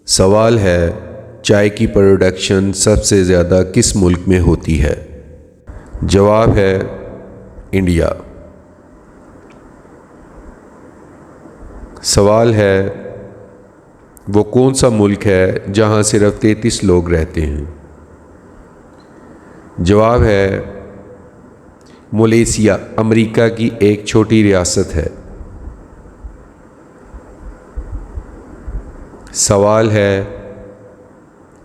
सवाल है, चाय की प्रोडक्शन सबसे ज़्यादा किस मुल्क में होती है? जवाब है इंडिया। सवाल है, वो कौन सा मुल्क है जहां सिर्फ 33 लोग रहते हैं? जवाब है मलेशिया, अमेरिका की एक छोटी रियासत है। सवाल है,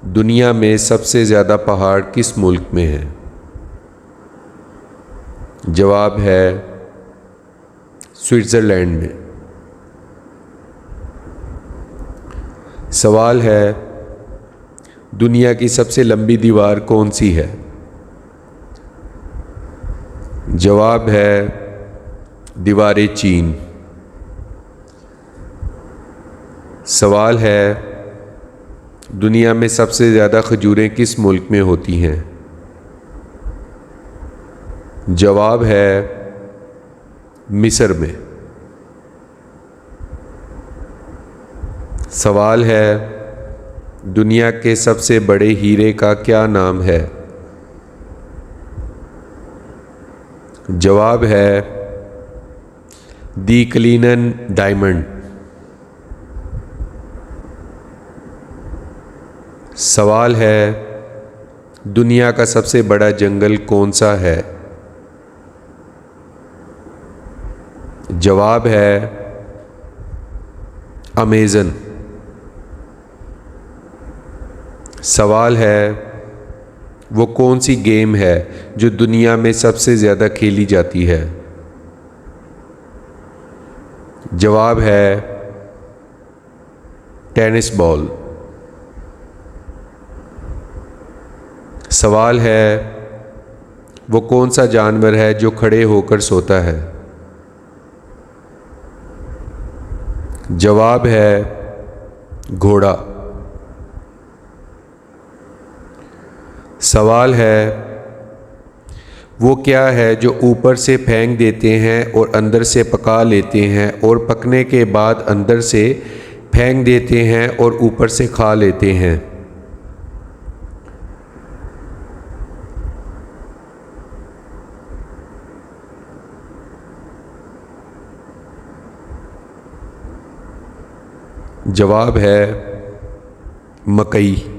दुनिया में सबसे ज़्यादा पहाड़ किस मुल्क में है? जवाब है स्विट्ज़रलैंड में। सवाल है, दुनिया की सबसे लंबी दीवार कौन सी है? जवाब है दीवार चीन। सवाल है, दुनिया में सबसे ज़्यादा खजूरें किस मुल्क में होती हैं? जवाब है मिस्र में। सवाल है, दुनिया के सबसे बड़े हीरे का क्या नाम है? जवाब है दी क्लीनन डायमंड। सवाल है, दुनिया का सबसे बड़ा जंगल कौन सा है? जवाब है अमेज़न। सवाल है, वो कौन सी गेम है जो दुनिया में सबसे ज़्यादा खेली जाती है? जवाब है टेनिस बॉल। सवाल है, वो कौन सा जानवर है जो खड़े होकर सोता है? जवाब है घोड़ा। सवाल है, वो क्या है जो ऊपर से फेंक देते हैं और अंदर से पका लेते हैं और पकने के बाद अंदर से फेंक देते हैं और ऊपर से खा लेते हैं? जवाब है मकई।